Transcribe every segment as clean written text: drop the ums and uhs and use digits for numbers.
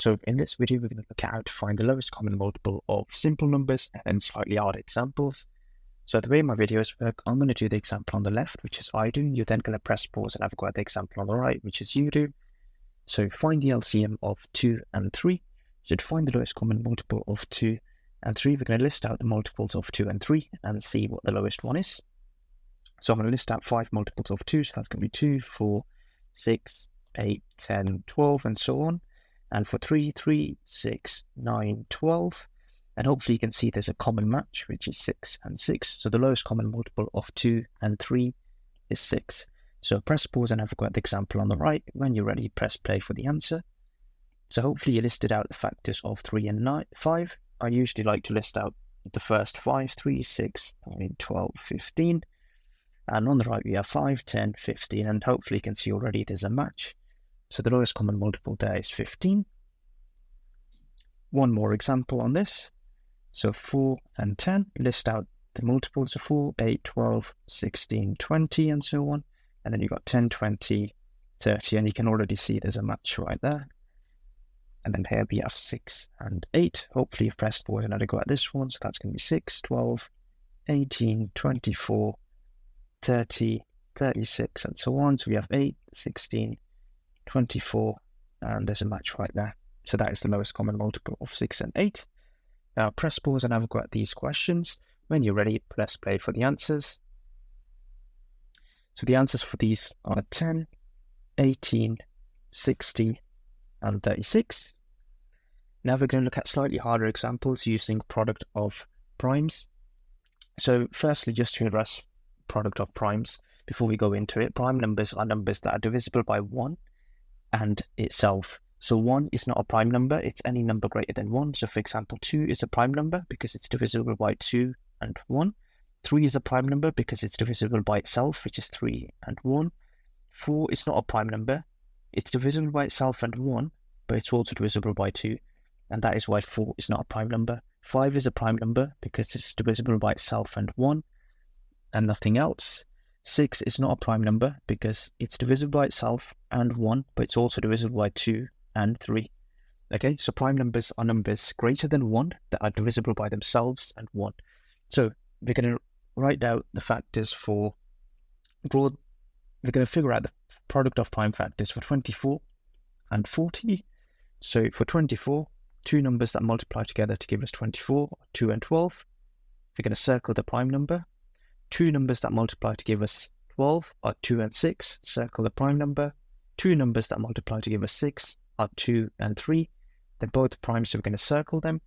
So in this video, we're going to look at how to find the lowest common multiple of simple numbers and slightly harder examples. So the way my videos work, I'm going to do the example on the left, which is I do. You're then going to press pause and I've got the example on the right, which is you do. So find the LCM of 2 and 3. So to find the lowest common multiple of 2 and 3, we're going to list out the multiples of 2 and 3 and see what the lowest one is. So I'm going to list out 5 multiples of 2. So that's going to be 2, 4, 6, 8, 10, 12, and so on. And for 3, 3, 6, 9, 12. And hopefully you can see there's a common match, which is 6 and 6. So the lowest common multiple of 2 and 3 is 6. So press pause and I've got the example on the right. When you're ready, press play for the answer. So hopefully you listed out the factors of 3 and 5. I usually like to list out the first 5, 3, 6, 9, 12, 15. And on the right we have 5, 10, 15. And hopefully you can see already there's a match. So the lowest common multiple there is 15. One more example on this. So 4 and 10, list out the multiples of 4, 8, 12, 16, 20, and so on. And then you've got 10, 20, 30, and you can already see there's a match right there. And then here we have 6 and 8. Hopefully you've pressed pause and had a go at this one. So that's going to be 6, 12, 18, 24, 30, 36, and so on. So we have 8, 16, 24, and there's a match right there. So that is the lowest common multiple of 6 and 8. Now press pause and have a go at these questions. When you're ready, press play for the answers. So the answers for these are 10, 18, 60, and 36. Now we're going to look at slightly harder examples using product of primes. So firstly, just to address product of primes, before we go into it, prime numbers are numbers that are divisible by 1 and itself. So 1 is not a prime number, it's any number greater than 1. So for example, 2 is a prime number because it's divisible by 2 and 1. 3 is a prime number because it's divisible by itself, which is 3 and 1. 4 is not a prime number, it's divisible by itself and 1, but it's also divisible by 2, and that is why 4 is not a prime number. 5 is a prime number because it's divisible by itself and 1, and nothing else. 6 is not a prime number because it's divisible by itself and 1, but it's also divisible by 2 and 3. Okay, so prime numbers are numbers greater than 1 that are divisible by themselves and 1. So we're going to write out the factors for we're going to figure out the product of prime factors for 24 and 40. So for 24, two numbers that multiply together to give us 24 are 2 and 12. We're going to circle the prime number. Two numbers that multiply to give us 12 are 2 and 6. Circle the prime number. Two numbers that multiply to give us 6 are 2 and 3. They're both primes, so we're going to circle them.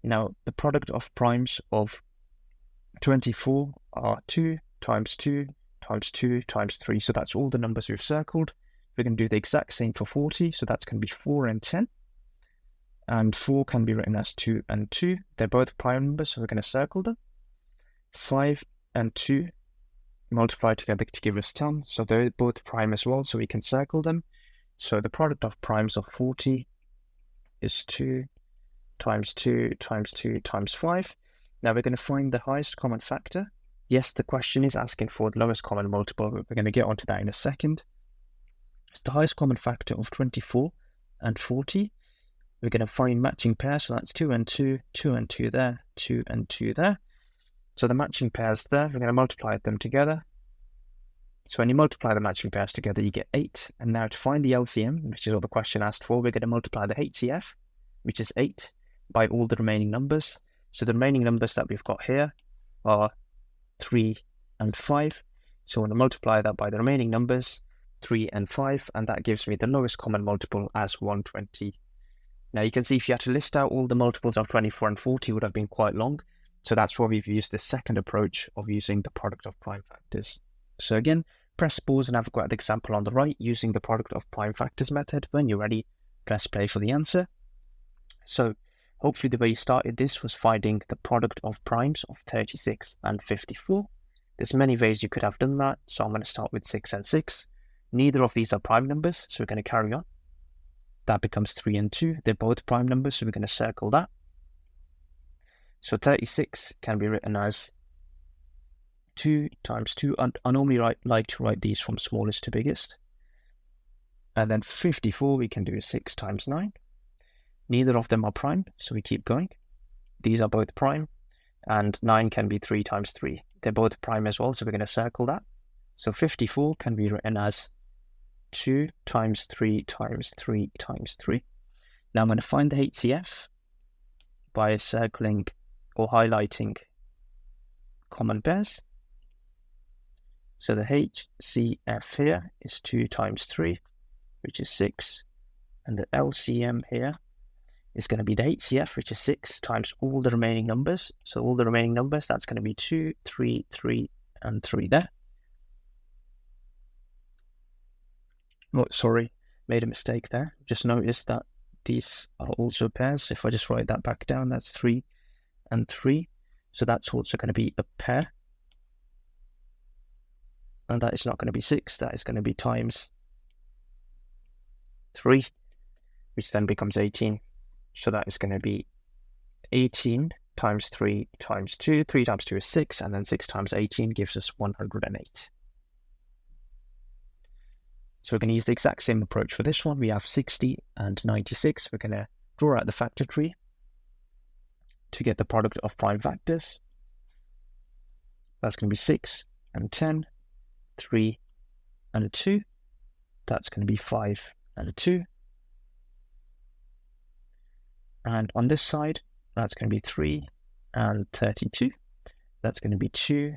Now, the product of primes of 24 are 2 times 2 times 2 times 3. So that's all the numbers we've circled. We're going to do the exact same for 40. So that's going to be 4 and 10. And 4 can be written as 2 and 2. They're both prime numbers, so we're going to circle them. 5 and 2 multiply together to give us 10. So they're both prime as well, so we can circle them. So the product of primes of 40 is 2 times 2 times 2 times 5. Now we're going to find the highest common factor. Yes, the question is asking for the lowest common multiple, but we're going to get onto that in a second. It's the highest common factor of 24 and 40. We're going to find matching pairs, so that's 2 and 2, 2 and 2 there, 2 and 2 there. So the matching pairs there, we're going to multiply them together. So when you multiply the matching pairs together, you get 8. And now to find the LCM, which is what the question asked for, we're going to multiply the HCF, which is 8, by all the remaining numbers. So the remaining numbers that we've got here are 3 and 5. So I'm going to multiply that by the remaining numbers, 3 and 5, and that gives me the lowest common multiple as 120. Now you can see if you had to list out all the multiples of 24 and 40, it would have been quite long. So that's why we've used the second approach of using the product of prime factors. So again, press pause and have a go at the example on the right using the product of prime factors method. When you're ready, press play for the answer. So hopefully the way you started this was finding the product of primes of 36 and 54. There's many ways you could have done that, so I'm going to start with 6 and 6. Neither of these are prime numbers, so we're going to carry on. That becomes 3 and 2. They're both prime numbers, so we're going to circle that. So 36 can be written as 2 times 2. I normally like to write these from smallest to biggest. And then 54 we can do 6 times 9. Neither of them are prime, so we keep going. These are both prime, and 9 can be 3 times 3. They're both prime as well, so we're going to circle that. So 54 can be written as 2 times 3 times 3 times 3. Now I'm going to find the HCF by circling or highlighting common pairs. So the HCF here is 2 times 3, which is 6. And the LCM here is going to be the HCF, which is 6, times all the remaining numbers. So all the remaining numbers, that's going to be 2, 3, 3, and 3 there. Oh, sorry, made a mistake there. Just noticed that these are also pairs. If I just write that back down, that's 3 and 3. So that's also going to be a pair. And that is not going to be 6, that is going to be times 3, which then becomes 18. So that is going to be 18 times 3 times 2. 3 times 2 is 6, and then 6 times 18 gives us 108. So we're going to use the exact same approach for this one. We have 60 and 96. We're going to draw out the factor tree to get the product of prime factors. That's going to be 6 and 10, 3 and a 2. That's going to be 5 and a 2. And on this side, that's going to be 3 and 32. That's going to be 2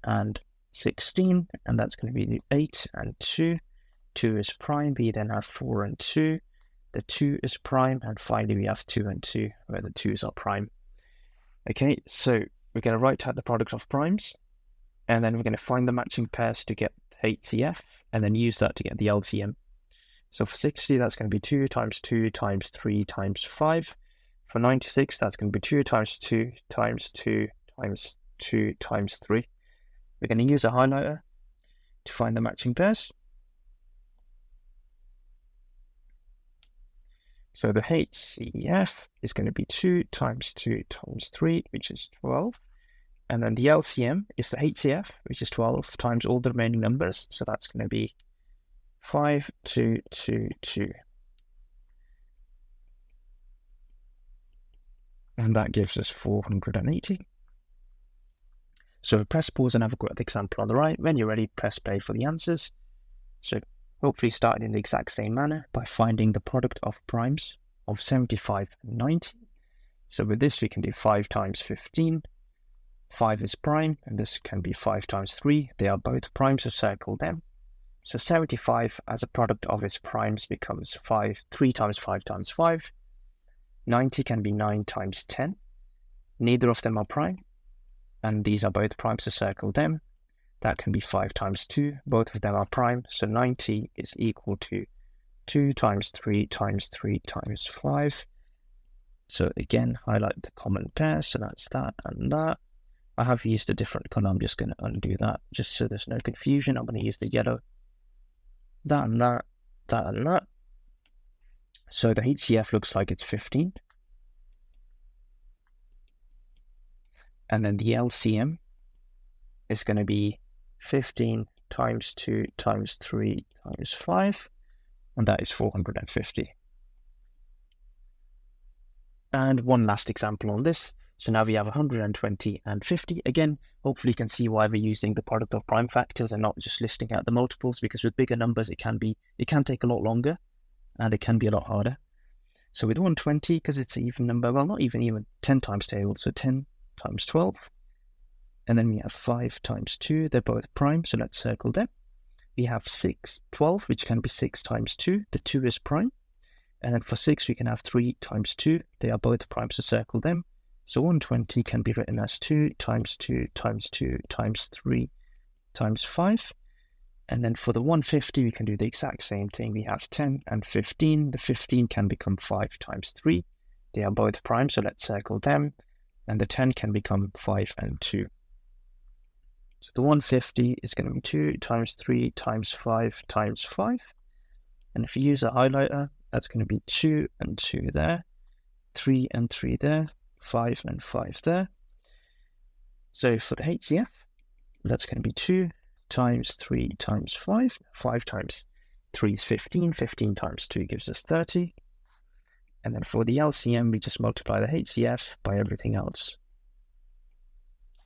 and 16. And that's going to be 8 and 2. 2 is prime. We then have 4 and 2. The 2 is prime. And finally, we have 2 and 2, where the 2's are prime. Okay, so we're going to write out the product of primes. And then we're going to find the matching pairs to get HCF. And then use that to get the LCM. So for 60, that's going to be 2 times 2 times 3 times 5. For 96, that's going to be 2 times 2 times 2 times 2 times 3. We're going to use a highlighter to find the matching pairs. So the HCF is going to be 2 times 2 times 3, which is 12. And then the LCM is the HCF, which is 12 times all the remaining numbers. So that's going to be 5, 2, 2, 2. And that gives us 480. So press pause and have a go at the example on the right. When you're ready, press play for the answers. So hopefully starting in the exact same manner by finding the product of primes of 75 and 90. So with this, we can do 5 times 15. 5 is prime, and this can be 5 times 3. They are both primes, so circle them. So 75 as a product of its primes becomes 3 times 5 times 5. 90 can be 9 times 10. Neither of them are prime, and these are both primes, so circle them. That can be 5 times 2. Both of them are prime, so 90 is equal to 2 times 3 times 3 times 5. So again, highlight the common pairs, so that's that and that. I have used a different color. I'm just going to undo that just so there's no confusion. I'm going to use the yellow. That and that, that and that. So the HCF looks like it's 15. And then the LCM is going to be 15 times 2 times 3 times 5. And that is 450. And one last example on this. So now we have 120 and 50. Again, hopefully you can see why we're using the product of prime factors and not just listing out the multiples, because with bigger numbers, it can take a lot longer and it can be a lot harder. So with 120, because it's an even number, well, not even 10 times table, so 10 times 12. And then we have 5 times 2. They're both prime, so let's circle them. We have 12, which can be 6 times 2. The 2 is prime. And then for 6, we can have 3 times 2. They are both prime, so circle them. So 120 can be written as 2 times 2 times 2 times 3 times 5. And then for the 150, we can do the exact same thing. We have 10 and 15. The 15 can become 5 times 3. They are both prime, so let's circle them. And the 10 can become 5 and 2. So the 150 is going to be 2 times 3 times 5 times 5. And if you use a highlighter, that's going to be 2 and 2 there, 3 and 3 there, 5 and 5 there. So for the HCF, that's going to be 2 times 3 times 5. 5 times 3 is 15. 15 times 2 gives us 30. And then for the LCM, we just multiply the HCF by everything else.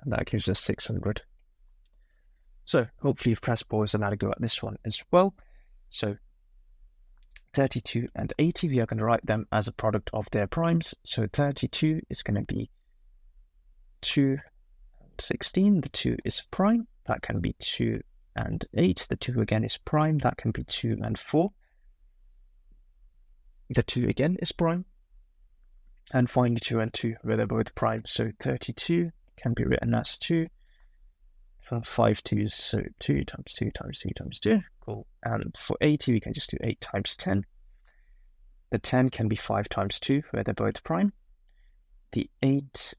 And that gives us 600. So hopefully you've pressed pause and had a go at this one as well. So 32 and 80, we are going to write them as a product of their primes. So 32 is going to be 2 and 16. The 2 is prime. That can be 2 and 8. The 2 again is prime. That can be 2 and 4. The 2 again is prime. And finally 2 and 2, where they're both prime. So 32 can be written as 2. 5 2s, so 2 times 2 times 2 times 2. Cool. And for 80, we can just do 8 times 10. The 10 can be 5 times 2, where they're both prime. The 8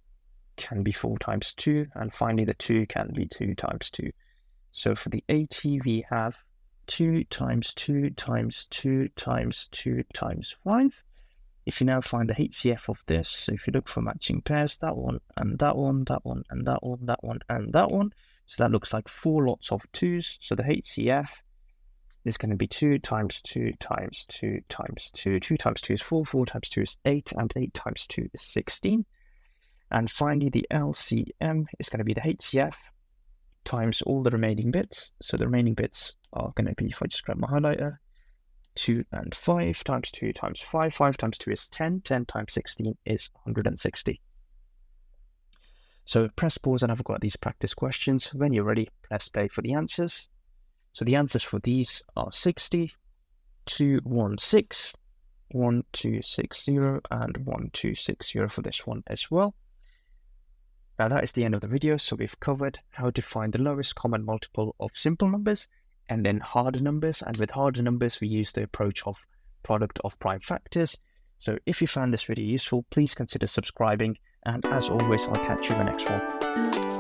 can be 4 times 2. And finally, the 2 can be 2 times 2. So for the 80, we have 2 times 2 times 2 times 2 times 5. If you now find the HCF of this, so if you look for matching pairs, that one, and that one, that one, and that one, that one, and that one. So that looks like 4 lots of 2s. So the HCF is going to be 2 times 2 times 2 times 2. 2 times 2 is 4, 4 times 2 is 8, and 8 times 2 is 16. And finally, the LCM is going to be the HCF times all the remaining bits. So the remaining bits are going to be, if I just grab my highlighter, 2 and 5 times 2 times 5. 5 times 2 is 10. 10 times 16 is 160. So press pause and have a go at these practice questions. When you're ready, press play for the answers. So the answers for these are 60, 216, 1260, and 1260 for this one as well. Now that is the end of the video. So we've covered how to find the lowest common multiple of simple numbers and then harder numbers. And with harder numbers, we use the approach of product of prime factors. So if you found this video useful, please consider subscribing. And as always, I'll catch you in the next one.